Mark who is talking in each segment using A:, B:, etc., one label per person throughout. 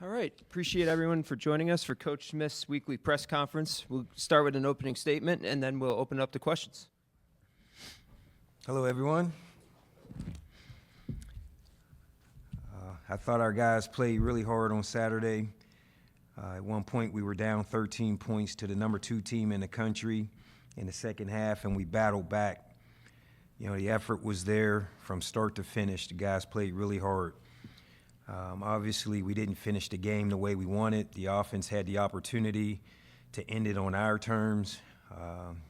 A: All right. Appreciate everyone for joining us for Coach Smith's weekly press conference. We'll start with an opening statement, and then we'll open it up to questions.
B: Hello, everyone. I thought our guys played really hard on Saturday. At one point, we were down 13 points to the number 2 team in the country in the second half, and we battled back. You know, the effort was there from start to finish. The guys played really hard. Obviously, we didn't finish the game the way we wanted. The offense had the opportunity to end it on our terms.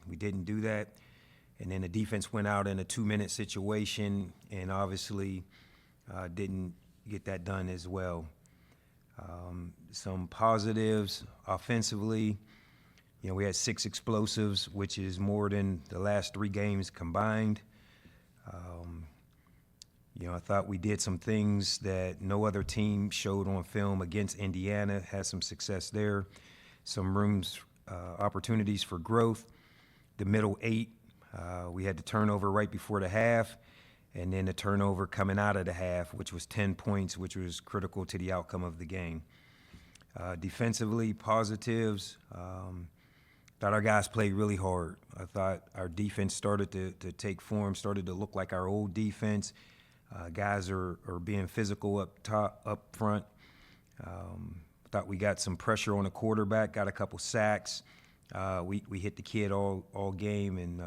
B: We didn't do that. And then the defense went out in a 2-minute situation and obviously didn't get that done as well. Some positives offensively. You know, we had 6 explosives, which is more than the last 3 games combined. You know, I thought we did some things that no other team showed on film against Indiana, had some success there, some opportunities for growth. The middle 8, we had the turnover right before the half, and then the turnover coming out of the half, which was 10 points, which was critical to the outcome of the game. Defensively, positives. Thought our guys played really hard. I thought our defense started to take form, started to look like our old defense. Guys are being physical up front. Thought we got some pressure on the quarterback, got a couple sacks. We hit the kid all game, and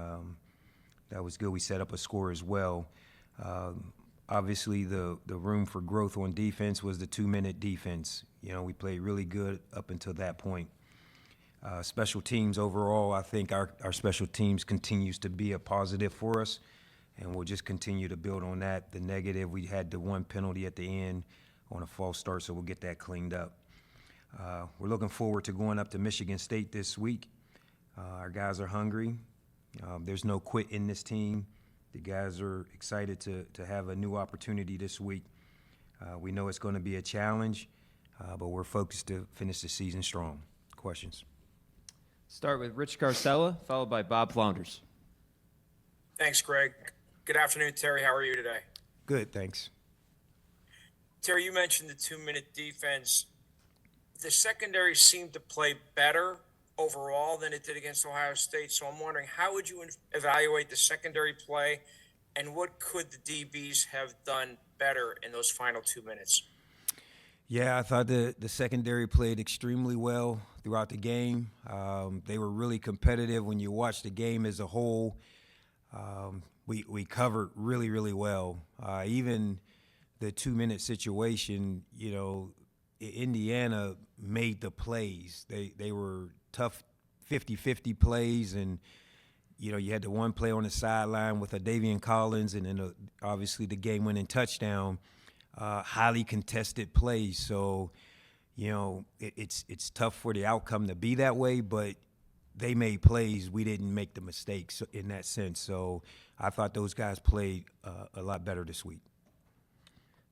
B: that was good. We set up a score as well. Obviously, the room for growth on defense was the 2-minute defense. You know, we played really good up until that point. Special teams overall, I think our special teams continues to be a positive for us, and we'll just continue to build on that. The negative, we had the 1 penalty at the end on a false start, so we'll get that cleaned up. We're looking forward to going up to Michigan State this week. Our guys are hungry. There's no quit in this team. The guys are excited to have a new opportunity this week. We know it's going to be a challenge, but we're focused to finish the season strong. Questions?
A: Start with Rich Garcella, followed by Bob Flounders.
C: Thanks, Greg. Good afternoon, Terry. How are you today?
B: Good, thanks.
C: Terry, you mentioned the 2-minute defense. The secondary seemed to play better overall than it did against Ohio State. So I'm wondering, how would you evaluate the secondary play, and what could the DBs have done better in those final 2 minutes?
B: Yeah, I thought the secondary played extremely well throughout the game. They were really competitive when you watch the game as a whole. We covered really, really well. Even the 2-minute situation, you know, Indiana made the plays. They were tough 50-50 plays, and, you know, you had the one play on the sideline with a Davian Collins, and then obviously the game-winning touchdown. Highly contested plays. So, you know, it's tough for the outcome to be that way, but they made plays. We didn't make the mistakes in that sense. So I thought those guys played a lot better this week.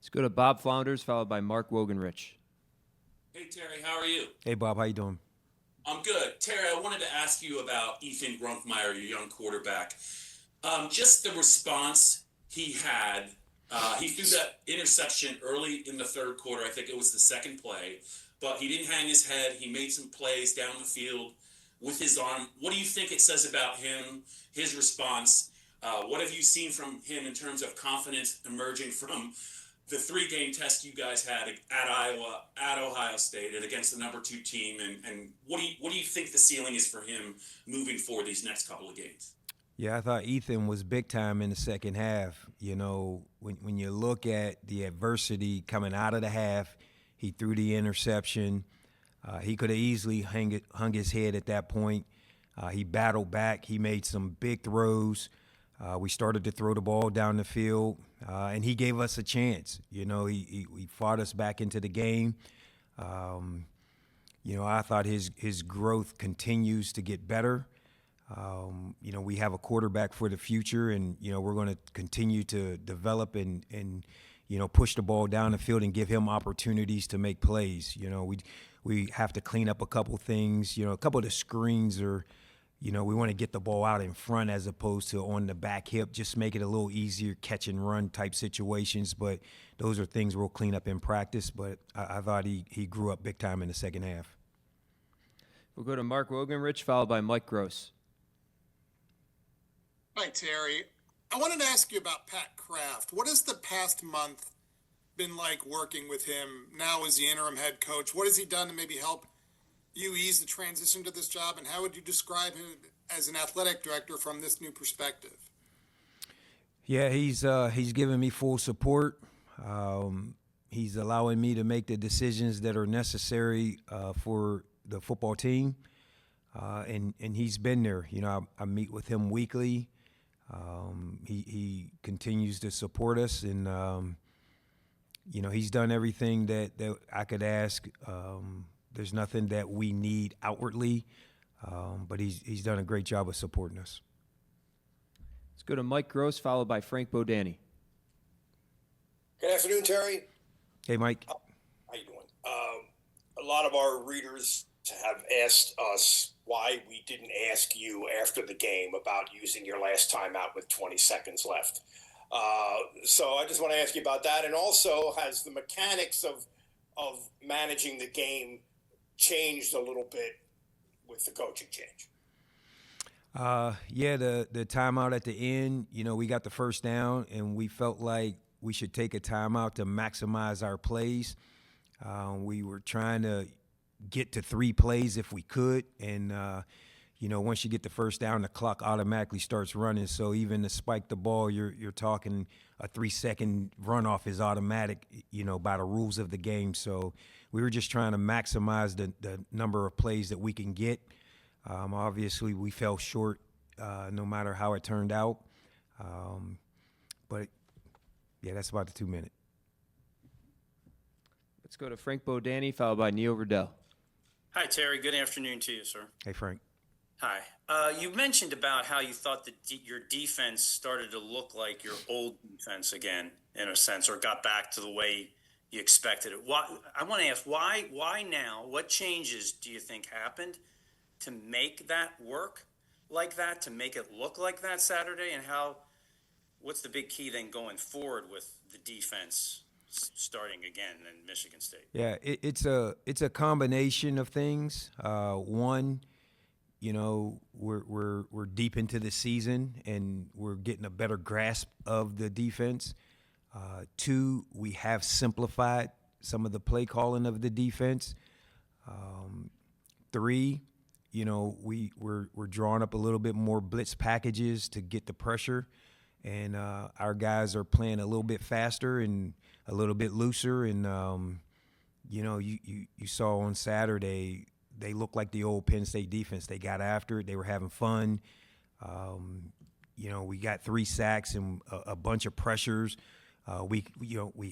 A: Let's go to Bob Flounders, followed by Mark Wogan-Rich.
D: Hey, Terry, how are you?
B: Hey, Bob, how you doing?
D: I'm good. Terry, I wanted to ask you about Ethan Grunkmeyer, your young quarterback. Just the response he had. He threw that interception early in the third quarter. I think it was the second play. But he didn't hang his head. He made some plays down the field with his arm. What do you think it says about him, his response? What have you seen from him in terms of confidence emerging from the 3-game test you guys had at Iowa, at Ohio State, and against the number 2 team? And what do you think the ceiling is for him moving forward these next couple of games?
B: Yeah, I thought Ethan was big time in the second half. You know, when you look at the adversity coming out of the half, he threw the interception. He could have easily hung his head at that point. He battled back. He made some big throws. We started to throw the ball down the field, and he gave us a chance. You know, he fought us back into the game. You know, I thought his growth continues to get better. You know, we have a quarterback for the future, and, you know, we're going to continue to develop and, you know, push the ball down the field and give him opportunities to make plays. You know, we have to clean up a couple things. You know, a couple of the screens are, we want to get the ball out in front as opposed to on the back hip, just make it a little easier catch and run type situations. But those are things we'll clean up in practice. But I thought he grew up big time in the second half.
A: We'll go to Mark Wogenrich, followed by Mike Gross.
E: Hi, Terry. I wanted to ask you about Pat Kraft. What has the past month been like working with him now as the interim head coach? What has he done to maybe help you ease the transition to this job? And how would you describe him as an athletic director from this new perspective?
B: Yeah, he's given me full support. He's allowing me to make the decisions that are necessary for the football team. And he's been there. I meet with him weekly. He continues to support us, and he's done everything that I could ask. There's nothing that we need outwardly, but he's done a great job of supporting us.
A: Let's go to Mike Gross, followed by Frank Bodani.
F: Good afternoon, Terry.
B: Hey, Mike.
F: How you doing? A lot of our readers have asked us why we didn't ask you after the game about using your last timeout with 20 seconds left. So I just want to ask you about that. And also, has the mechanics of managing the game changed a little bit with the coaching change?
B: Yeah, the timeout at the end, we got the first down, and we felt like we should take a timeout to maximize our plays. We were trying to get to 3 plays if we could, and once you get the first down, the clock automatically starts running. So even to spike the ball, you're talking a 3-second runoff is automatic, by the rules of the game. So we were just trying to maximize the number of plays that we can get. Obviously, we fell short no matter how it turned out. But, yeah, that's about the 2 minute.
A: Let's go to Frank Bodani, followed by Neil Riddell.
G: Hi, Terry. Good afternoon to you, sir.
B: Hey, Frank.
G: Hi. You mentioned about how you thought that your defense started to look like your old defense again, in a sense, or got back to the way you expected it. I want to ask, why now? What changes do you think happened to make that work like that, to make it look like that Saturday? And what's the big key then going forward with the defense starting again in Michigan State?
B: Yeah, it's a combination of things. One, we're deep into the season and we're getting a better grasp of the defense. 2, we have simplified some of the play calling of the defense. 3, we're drawing up a little bit more blitz packages to get the pressure, and our guys are playing a little bit faster and a little bit looser. And you saw on Saturday, they looked like the old Penn State defense. They got after it. They were having fun. We got 3 sacks and a bunch of pressures. We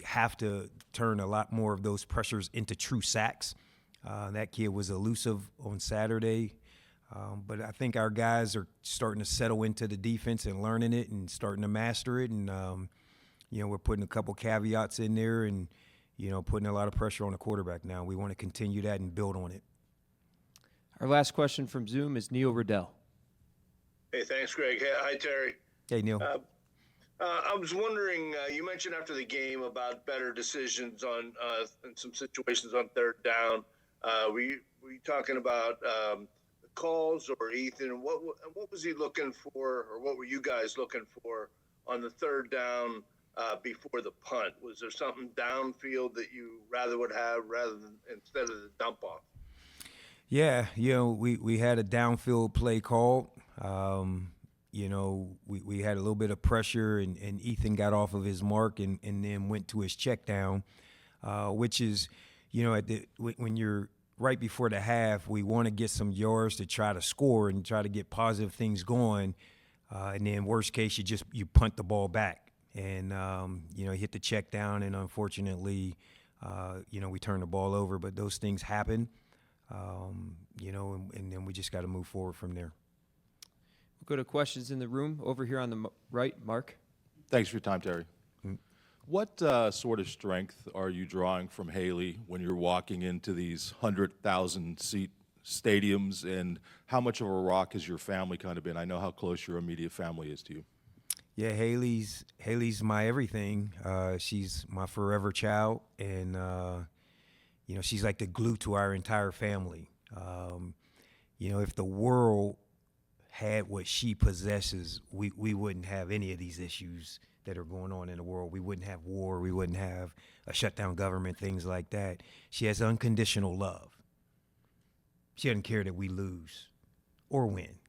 B: have to turn a lot more of those pressures into true sacks. That kid was elusive on Saturday. But I think our guys are starting to settle into the defense and learning it and starting to master it. And, we're putting a couple caveats in there and, putting a lot of pressure on the quarterback now. We want to continue that and build on it.
A: Our last question from Zoom is Neil Riddell.
H: Hey, thanks, Greg. Hey, hi, Terry.
B: Hey, Neil.
H: I was wondering, you mentioned after the game about better decisions on in some situations on third down. Were you talking about calls or Ethan? What was he looking for, or what were you guys looking for on the third down before the punt? Was there something downfield that you would have instead of the dump off?
B: Yeah, we had a downfield play called. We had a little bit of pressure, and Ethan got off of his mark and then went to his check down, which is, when you're right before the half, we want to get some yards to try to score and try to get positive things going. And then worst case, you punt the ball back and, hit the check down. And unfortunately, we turned the ball over, but those things happen, and then we just got to move forward from there.
A: We'll go to questions in the room over here on the right. Mark.
I: Thanks for your time, Terry. What sort of strength are you drawing from Haley when you're walking into these 100,000-seat stadiums, and how much of a rock has your family kind of been? I know how close your immediate family is to you.
B: Yeah, Haley's my everything. She's my forever child, and she's like the glue to our entire family. If the world had what she possesses, we wouldn't have any of these issues that are going on in the world. We wouldn't have war. We wouldn't have a shutdown government, things like that. She has unconditional love. She doesn't care that we lose or win.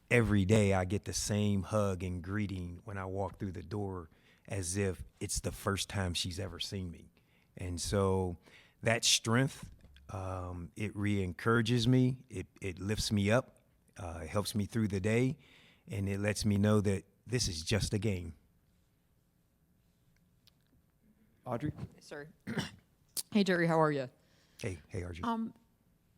B: Every day I get the same hug and greeting when I walk through the door as if it's the first time she's ever seen me. And so that strength, it re-encourages me. It lifts me up. It helps me through the day, and it lets me know that this is just a game.
A: Audrey?
J: Sorry. Hey, Jerry, how are you?
B: Hey, RG.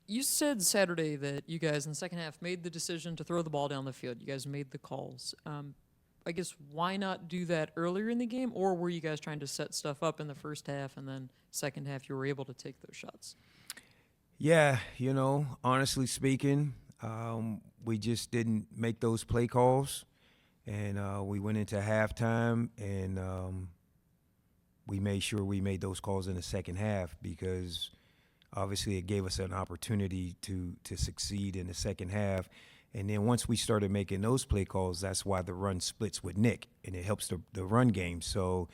J: You said Saturday that you guys in the second half made the decision to throw the ball down the field. You guys made the calls. I guess why not do that earlier in the game, or were you guys trying to set stuff up in the first half and then second half you were able to take those shots?
B: Yeah, honestly speaking, we just didn't make those play calls, and we went into halftime, and we made sure we made those calls in the second half because obviously it gave us an opportunity to succeed in the second half. And then once we started making those play calls, that's why the run splits with Nick, and it helps the run game. So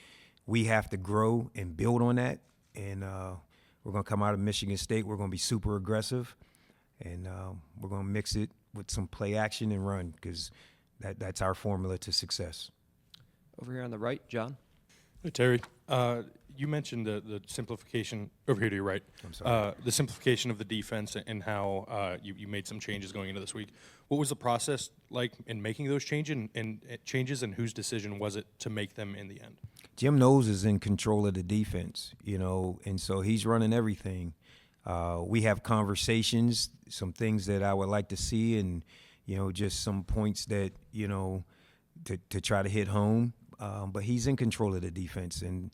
B: we have to grow and build on that, and we're going to come out of Michigan State. We're going to be super aggressive, and we're going to mix it with some play action and run because that's our formula to success.
A: Over here on the right, John?
K: Hey, Terry, you mentioned the simplification over here to your right.
B: I'm sorry.
K: The simplification of the defense and how you made some changes going into this week. What was the process like in making those changes, and whose decision was it to make them in the end?
B: Jim Knowles is in control of the defense, and so he's running everything. We have conversations, some things that I would like to see, and just some points that to try to hit home. But he's in control of the defense, and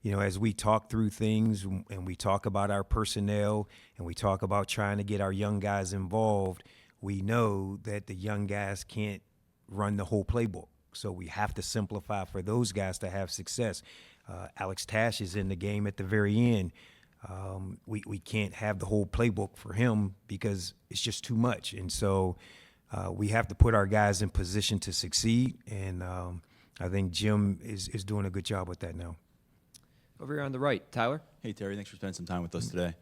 B: as we talk through things and we talk about our personnel and we talk about trying to get our young guys involved, we know that the young guys can't run the whole playbook. So we have to simplify for those guys to have success. Alex Tash is in the game at the very end. We can't have the whole playbook for him because it's just too much. And so we have to put our guys in position to succeed, and I think Jim is doing a good job with that now.
A: Over here on the right, Tyler?
L: Hey, Terry, thanks for spending some time with us today.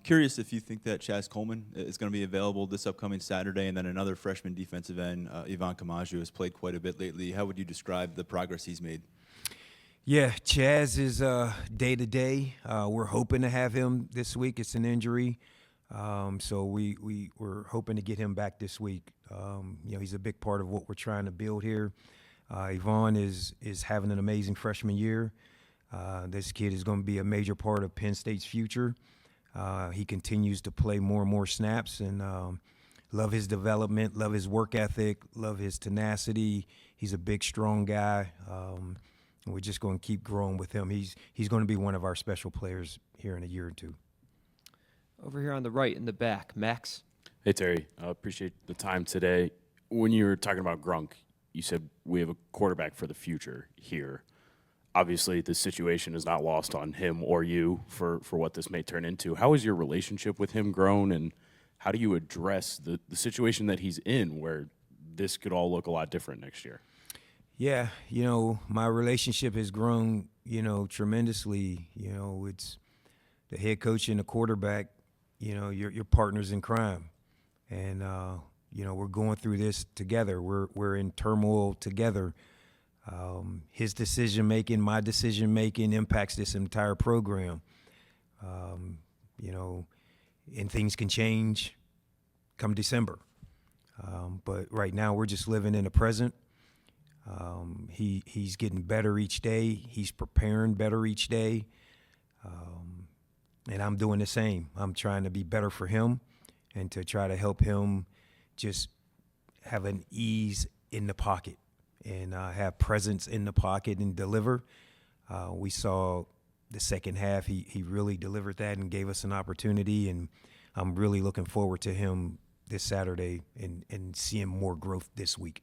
L: Curious if you think that Chaz Coleman is going to be available this upcoming Saturday, and then another freshman defensive end, Ivan Kamaju, has played quite a bit lately. How would you describe the progress he's made?
B: Yeah, Chaz is day-to-day. We're hoping to have him this week. It's an injury. So we're hoping to get him back this week. He's a big part of what we're trying to build here. Ivan is having an amazing freshman year. This kid is going to be a major part of Penn State's future. He continues to play more and more snaps, and love his development, love his work ethic, love his tenacity. He's a big, strong guy. And we're just going to keep growing with him. He's going to be one of our special players here in a year or two.
A: Over here on the right in the back, Max?
M: Hey, Terry. I appreciate the time today. When you were talking about Grunk, you said we have a quarterback for the future here. Obviously, the situation is not lost on him or you for what this may turn into. How has your relationship with him grown, and how do you address the situation that he's in where this could all look a lot different next year?
B: Yeah, my relationship has grown, tremendously. It's the head coach and the quarterback, your partners in crime. And, we're going through this together. We're in turmoil together. His decision-making, my decision-making impacts this entire program. And things can change come December. But right now we're just living in the present. He's getting better each day. He's preparing better each day. And I'm doing the same. I'm trying to be better for him and to try to help him just have an ease in the pocket and have presence in the pocket and deliver. We saw the second half, he really delivered that and gave us an opportunity. And I'm really looking forward to him this Saturday and seeing more growth this week.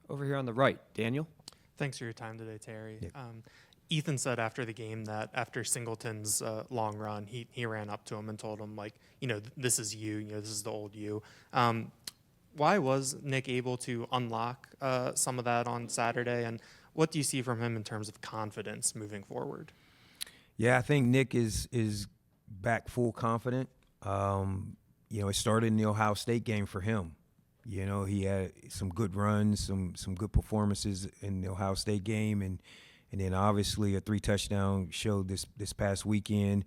A: Over here on the right, Daniel.
N: Thanks for your time today, Terry.
B: Yeah.
N: Ethan said after the game that after Singleton's long run, he ran up to him and told him, like, this is you, this is the old you. Why was Nick able to unlock some of that on Saturday, and what do you see from him in terms of confidence moving forward?
B: Yeah, I think Nick is back full confident. It started in the Ohio State game for him. He had some good runs, some good performances in the Ohio State game, and then obviously a 3-touchdown show this past weekend.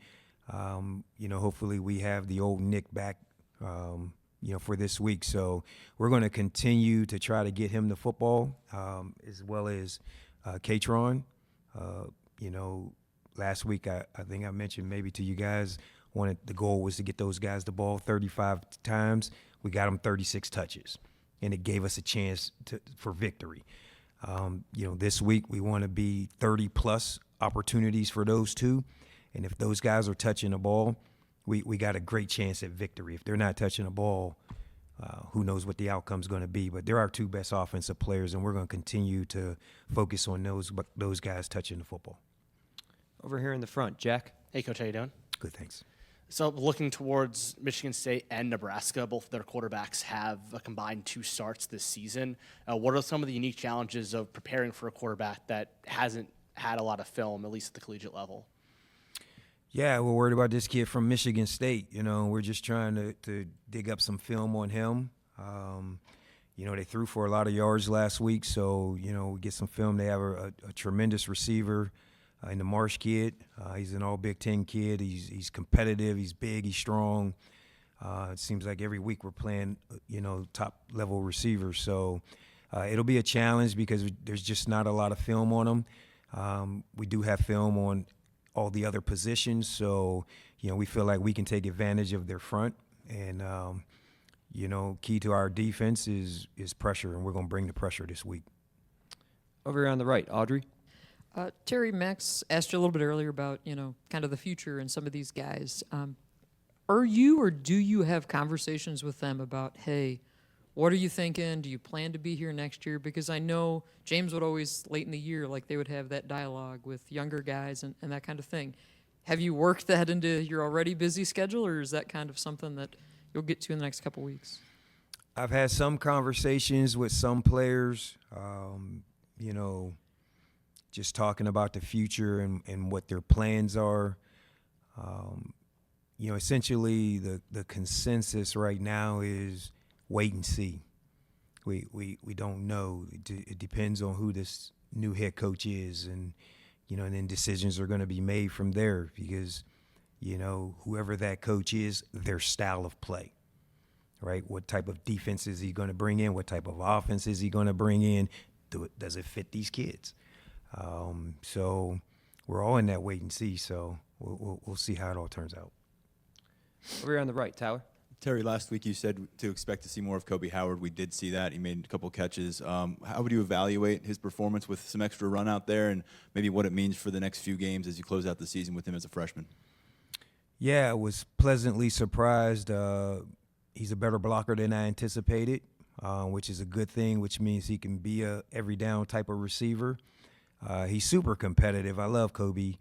B: Hopefully we have the old Nick back, for this week. So we're going to continue to try to get him the football, as well as Katron. Last week I think I mentioned maybe to you guys, the goal was to get those guys the ball 35 times. We got them 36 touches, and it gave us a chance for victory. This week we want to be 30-plus opportunities for those two, and if those guys are touching the ball, we got a great chance at victory. If they're not touching the ball, who knows what the outcome's going to be. But they're our two best offensive players, and we're going to continue to focus on those guys touching the football.
A: Over here in the front, Jack.
O: Hey, Coach, how you doing?
B: Good, thanks.
O: So looking towards Michigan State and Nebraska, both of their quarterbacks have a combined 2 starts this season. What are some of the unique challenges of preparing for a quarterback that hasn't had a lot of film, at least at the collegiate level?
B: Yeah, we're worried about this kid from Michigan State. We're just trying to dig up some film on him. They threw for a lot of yards last week, so, we get some film. They have a tremendous receiver in the Marsh kid. He's an all Big Ten kid. He's competitive. He's big. He's strong. It seems like every week we're playing, top-level receivers. So it'll be a challenge because there's just not a lot of film on him. We do have film on all the other positions, so we feel like we can take advantage of their front. And key to our defense is pressure, and we're going to bring the pressure this week.
A: Over here on the right, Audrey.
J: Terry, Max asked you a little bit earlier about, kind of the future and some of these guys. Are you or do you have conversations with them about, hey, what are you thinking? Do you plan to be here next year? Because I know James would always, late in the year, they would have that dialogue with younger guys and that kind of thing. Have you worked that into your already busy schedule, or is that kind of something that you'll get to in the next couple weeks?
B: I've had some conversations with some players, just talking about the future and what their plans are. Essentially the consensus right now is wait and see. We don't know. It depends on who this new head coach is, and then decisions are going to be made from there because, whoever that coach is, their style of play, right? What type of defense is he going to bring in? What type of offense is he going to bring in? Does it fit these kids? So we're all in that wait and see. So we'll see how it all turns out.
A: Over here on the right, Tyler.
L: Terry, last week you said to expect to see more of Kobe Howard. We did see that. He made a couple catches. How would you evaluate his performance with some extra run out there, and maybe what it means for the next few games as you close out the season with him as a freshman?
B: Yeah, I was pleasantly surprised. He's a better blocker than I anticipated, which is a good thing, which means he can be a every down type of receiver. He's super competitive. I love Kobe.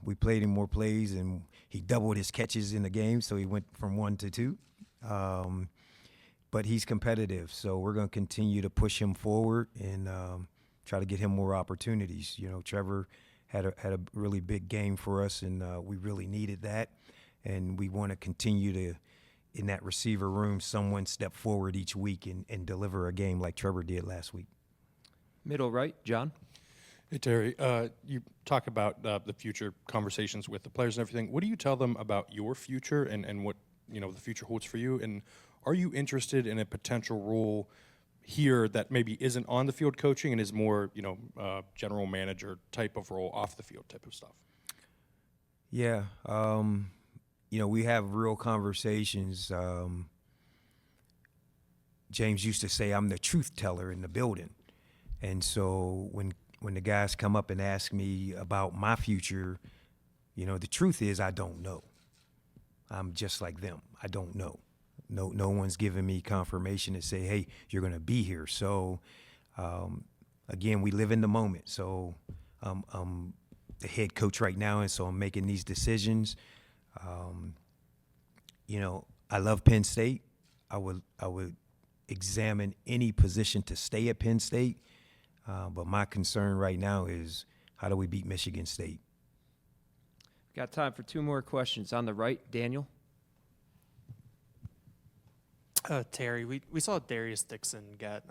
B: We played him more plays, and he doubled his catches in the game, so he went from 1 to 2. But he's competitive, so we're going to continue to push him forward and try to get him more opportunities. Trevor had a really big game for us, and we really needed that. And we want to continue to, in that receiver room, someone step forward each week and deliver a game like Trevor did last week.
A: Middle right, John.
K: Hey, Terry, you talk about the future conversations with the players and everything. What do you tell them about your future and what the future holds for you? And are you interested in a potential role here that maybe isn't on the field coaching and is more, general manager type of role, off the field type of stuff?
B: Yeah, we have real conversations. James used to say I'm the truth teller in the building. And so when the guys come up and ask me about my future, the truth is I don't know. I'm just like them. I don't know. No one's giving me confirmation to say, hey, you're going to be here. So, again, we live in the moment. So I'm the head coach right now, and so I'm making these decisions. I love Penn State. I would examine any position to stay at Penn State. But my concern right now is how do we beat Michigan State?
A: Got time for 2 more questions. On the right, Daniel.
N: Terry, we saw Darius Dixon get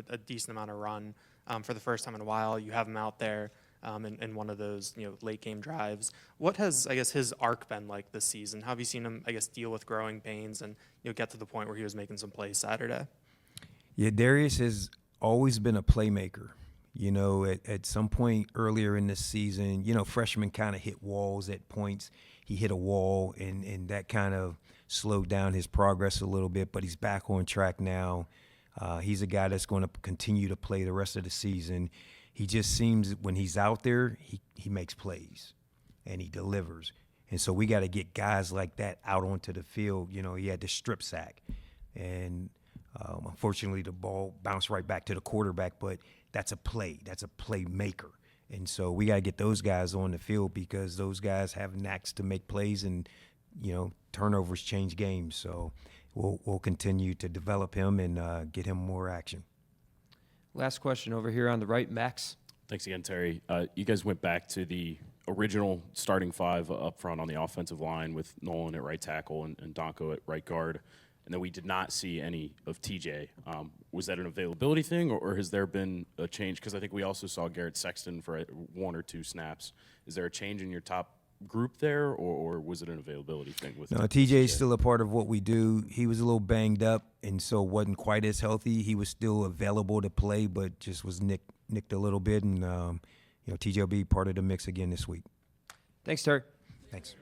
N: a decent amount of run for the first time in a while. You have him out there in one of those late game drives. What has his arc been like this season? How have you seen him deal with growing pains and get to the point where he was making some plays Saturday?
B: Yeah, Darius has always been a playmaker. At some point earlier in this season, freshmen kind of hit walls at points. He hit a wall, and that kind of slowed down his progress a little bit, but he's back on track now. He's a guy that's going to continue to play the rest of the season. He just seems when he's out there, he makes plays, and he delivers. And so we got to get guys like that out onto the field. He had the strip sack, and unfortunately the ball bounced right back to the quarterback, but that's a play. That's a playmaker. And so we got to get those guys on the field because those guys have knacks to make plays, and, turnovers change games. So we'll continue to develop him and get him more action.
A: Last question over here on the right, Max.
M: Thanks again, Terry. You guys went back to the original starting 5 up front on the offensive line with Nolan at right tackle and Donko at right guard. And then we did not see any of TJ. Was that an availability thing, or has there been a change? Because I think we also saw Garrett Sexton for 1 or 2 snaps. Is there a change in your top group there, or was it an availability thing?
B: No, TJ is still a part of what we do. He was a little banged up, and so wasn't quite as healthy. He was still available to play, but just was nicked a little bit. And TJ will be part of the mix again this week.
A: Thanks, Terry.
B: Thanks.